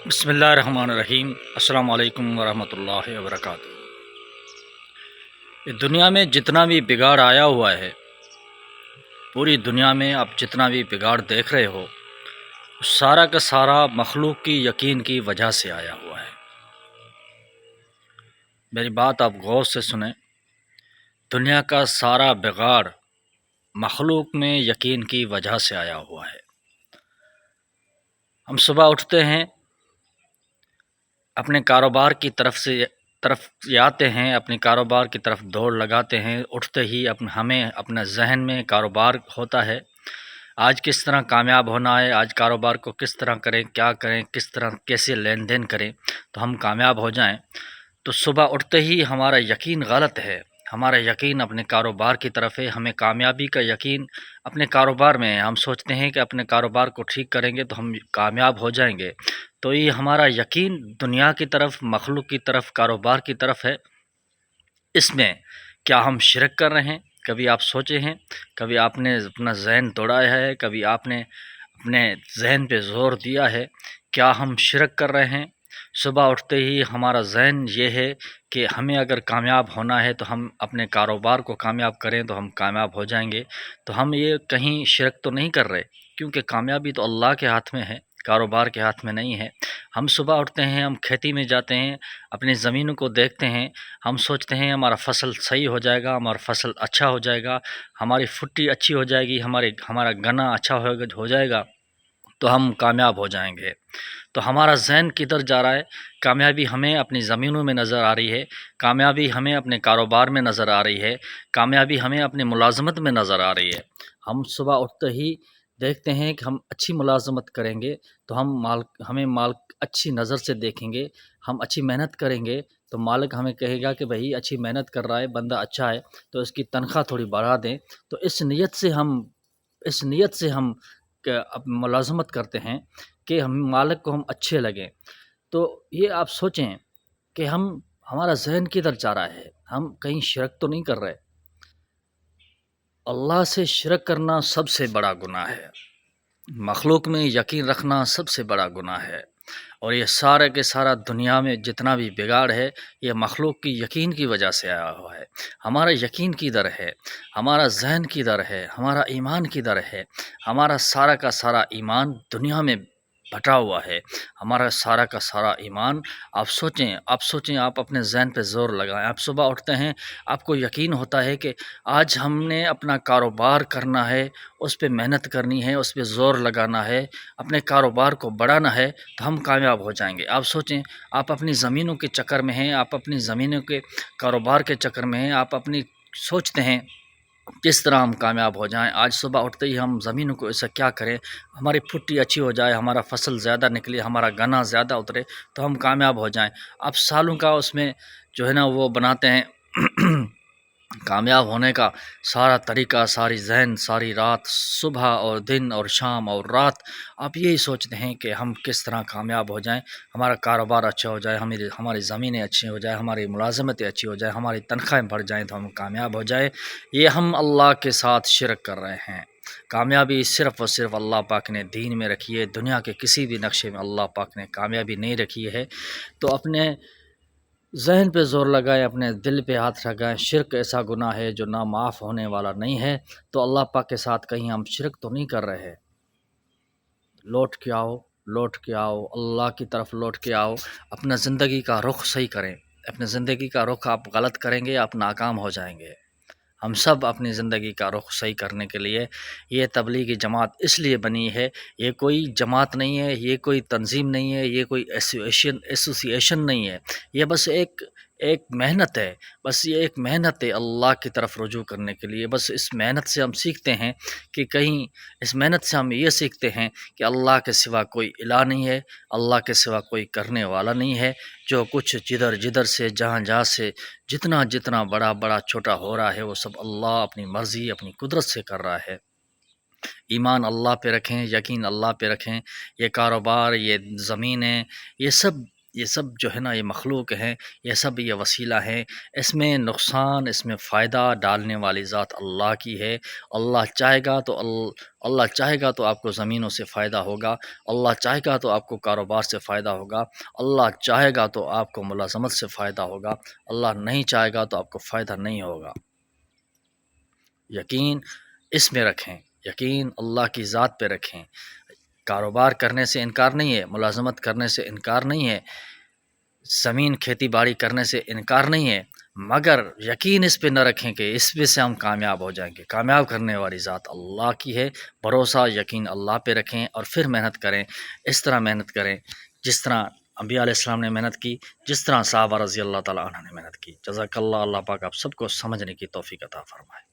بسم اللہ الرحمن الرحیم۔ السلام علیکم ورحمۃ اللہ وبرکاتہ۔ یہ دنیا میں جتنا بھی بگاڑ آیا ہوا ہے، پوری دنیا میں آپ جتنا بھی بگاڑ دیکھ رہے ہو، سارا کا سارا مخلوق کی یقین کی وجہ سے آیا ہوا ہے۔ میری بات آپ غور سے سنیں، دنیا کا سارا بگاڑ مخلوق میں یقین کی وجہ سے آیا ہوا ہے۔ ہم صبح اٹھتے ہیں، اپنے کاروبار کی طرف آتے ہیں، اپنے کاروبار کی طرف دوڑ لگاتے ہیں۔ اٹھتے ہی ہمیں اپنا ذہن میں کاروبار ہوتا ہے، آج کس طرح کامیاب ہونا ہے، آج کاروبار کو کس طرح کریں، کیا کریں، کس طرح کیسے لین دین کریں تو ہم کامیاب ہو جائیں۔ تو صبح اٹھتے ہی ہمارا یقین غلط ہے، ہمارا یقین اپنے کاروبار کی طرف ہے، ہمیں کامیابی کا یقین اپنے کاروبار میں ہے۔ ہم سوچتے ہیں کہ اپنے کاروبار کو ٹھیک کریں گے تو ہم کامیاب ہو جائیں گے، تو یہ ہمارا یقین دنیا کی طرف، مخلوق کی طرف، کاروبار کی طرف ہے۔ اس میں کیا ہم شرک کر رہے ہیں؟ کبھی آپ سوچے ہیں؟ کبھی آپ نے اپنا ذہن دوڑایا ہے؟ کبھی آپ نے اپنے ذہن پہ زور دیا ہے؟ کیا ہم شرک کر رہے ہیں؟ صبح اٹھتے ہی ہمارا ذہن یہ ہے کہ ہمیں اگر کامیاب ہونا ہے تو ہم اپنے کاروبار کو کامیاب کریں تو ہم کامیاب ہو جائیں گے، تو ہم یہ کہیں شرک تو نہیں کر رہے، کیونکہ کامیابی تو اللہ کے ہاتھ میں ہے، کاروبار کے ہاتھ میں نہیں ہے۔ ہم صبح اٹھتے ہیں، ہم کھیتی میں جاتے ہیں، اپنی زمینوں کو دیکھتے ہیں، ہم سوچتے ہیں ہمارا فصل صحیح ہو جائے گا، ہمارا فصل اچھا ہو جائے گا، ہماری فٹی اچھی ہو جائے گی، ہمارا گنا اچھا ہو جائے گا تو ہم کامیاب ہو جائیں گے۔ تو ہمارا ذہن کدھر جا رہا ہے؟ کامیابی ہمیں اپنی زمینوں میں نظر آ رہی ہے، کامیابی ہمیں اپنے کاروبار میں نظر آ رہی ہے، کامیابی ہمیں اپنے ملازمت میں نظر آ رہی ہے۔ ہم صبح اٹھتے ہی دیکھتے ہیں کہ ہم اچھی ملازمت کریں گے تو ہمیں مالک اچھی نظر سے دیکھیں گے، ہم اچھی محنت کریں گے تو مالک ہمیں کہے گا کہ بھائی اچھی محنت کر رہا ہے، بندہ اچھا ہے، تو اس کی تنخواہ تھوڑی بڑھا دیں۔ تو اس نیت سے ہم ملازمت کرتے ہیں کہ ہم مالک کو ہم اچھے لگیں۔ تو یہ آپ سوچیں کہ ہمارا ذہن کدھر جا رہا ہے، ہم کہیں شرک تو نہیں کر رہے۔ اللہ سے شرک کرنا سب سے بڑا گناہ ہے، مخلوق میں یقین رکھنا سب سے بڑا گناہ ہے، اور یہ سارا کے سارا دنیا میں جتنا بھی بگاڑ ہے یہ مخلوق کی یقین کی وجہ سے آیا ہوا ہے۔ ہمارا یقین کدھر ہے، ہمارا ذہن کدھر ہے، ہمارا ایمان کدھر ہے؟ ہمارا سارا کا سارا ایمان دنیا میں بٹا ہوا ہے، ہمارا سارا کا سارا ایمان۔ آپ سوچیں، آپ اپنے ذہن پہ زور لگائیں۔ آپ صبح اٹھتے ہیں، آپ کو یقین ہوتا ہے کہ آج ہم نے اپنا کاروبار کرنا ہے، اس پہ محنت کرنی ہے، اس پہ زور لگانا ہے، اپنے کاروبار کو بڑھانا ہے تو ہم کامیاب ہو جائیں گے۔ آپ سوچیں، آپ اپنی زمینوں کے چکر میں ہیں، آپ اپنی زمینوں کے کاروبار کے چکر میں ہیں، آپ اپنی سوچتے ہیں کس طرح ہم کامیاب ہو جائیں۔ آج صبح اٹھتے ہی ہم زمینوں کو ایسا کیا کریں ہماری پھٹی اچھی ہو جائے، ہمارا فصل زیادہ نکلے، ہمارا گنا زیادہ اترے تو ہم کامیاب ہو جائیں۔ آپ سالوں کا اس میں جو ہے نا وہ بناتے ہیں کامیاب ہونے کا سارا طریقہ، ساری ذہن، ساری رات، صبح اور دن اور شام اور رات آپ یہی سوچتے ہیں کہ ہم کس طرح کامیاب ہو جائیں، ہمارا کاروبار اچھا ہو جائے، ہماری زمینیں اچھی ہو جائیں، ہماری ملازمتیں اچھی ہو جائیں، ہماری تنخواہیں بڑھ جائیں تو ہم کامیاب ہو جائیں۔ یہ ہم اللہ کے ساتھ شرک کر رہے ہیں۔ کامیابی صرف اور صرف اللہ پاک نے دین میں رکھی ہے، دنیا کے کسی بھی نقشے میں اللہ پاک نے کامیابی نہیں رکھی ہے۔ تو اپنے ذہن پہ زور لگائے، اپنے دل پہ ہاتھ لگائیں۔ شرک ایسا گناہ ہے جو نہ معاف ہونے والا نہیں ہے، تو اللہ پاک کے ساتھ کہیں ہم شرک تو نہیں کر رہے۔ لوٹ کے آؤ اللہ کی طرف، لوٹ کے آؤ، اپنا زندگی کا رخ صحیح کریں۔ اپنے زندگی کا رخ آپ غلط کریں گے، آپ ناکام ہو جائیں گے۔ ہم سب اپنی زندگی کا رخ صحیح کرنے کے لیے، یہ تبلیغی جماعت اس لیے بنی ہے، یہ کوئی جماعت نہیں ہے، یہ کوئی تنظیم نہیں ہے، یہ کوئی ایسوسیشن نہیں ہے، یہ بس ایک محنت ہے، بس یہ ایک محنت ہے اللہ کی طرف رجوع کرنے کے لیے۔ بس اس محنت سے ہم سیکھتے ہیں کہ اس محنت سے ہم یہ سیکھتے ہیں کہ اللہ کے سوا کوئی الہ نہیں ہے، اللہ کے سوا کوئی کرنے والا نہیں ہے۔ جو کچھ جدھر سے جہاں سے جتنا بڑا چھوٹا ہو رہا ہے وہ سب اللہ اپنی مرضی، اپنی قدرت سے کر رہا ہے۔ ایمان اللہ پہ رکھیں، یقین اللہ پہ رکھیں۔ یہ کاروبار، یہ زمینیں، یہ سب یہ سب جو ہے نا یہ مخلوق ہیں، یہ سب یہ وسیلہ ہیں، اس میں نقصان اس میں فائدہ ڈالنے والی ذات اللہ کی ہے۔ اللہ چاہے گا تو آپ کو زمینوں سے فائدہ ہوگا، اللہ چاہے گا تو آپ کو کاروبار سے فائدہ ہوگا، اللہ چاہے گا تو آپ کو ملازمت سے فائدہ ہوگا، اللہ نہیں چاہے گا تو آپ کو فائدہ نہیں ہوگا۔ یقین اس میں رکھیں، یقین اللہ کی ذات پہ رکھیں۔ کاروبار کرنے سے انکار نہیں ہے، ملازمت کرنے سے انکار نہیں ہے، زمین کھیتی باڑی کرنے سے انکار نہیں ہے، مگر یقین اس پہ نہ رکھیں کہ اس پہ سے ہم کامیاب ہو جائیں گے۔ کامیاب کرنے والی ذات اللہ کی ہے، بھروسہ یقین اللہ پہ رکھیں اور پھر محنت کریں۔ اس طرح محنت کریں جس طرح انبیاء علیہ السلام نے محنت کی، جس طرح صحابہ رضی اللہ تعالیٰ عنہ نے محنت کی۔ جزاک اللہ، اللہ پاک آپ سب کو سمجھنے کی توفیق عطا فرمائے۔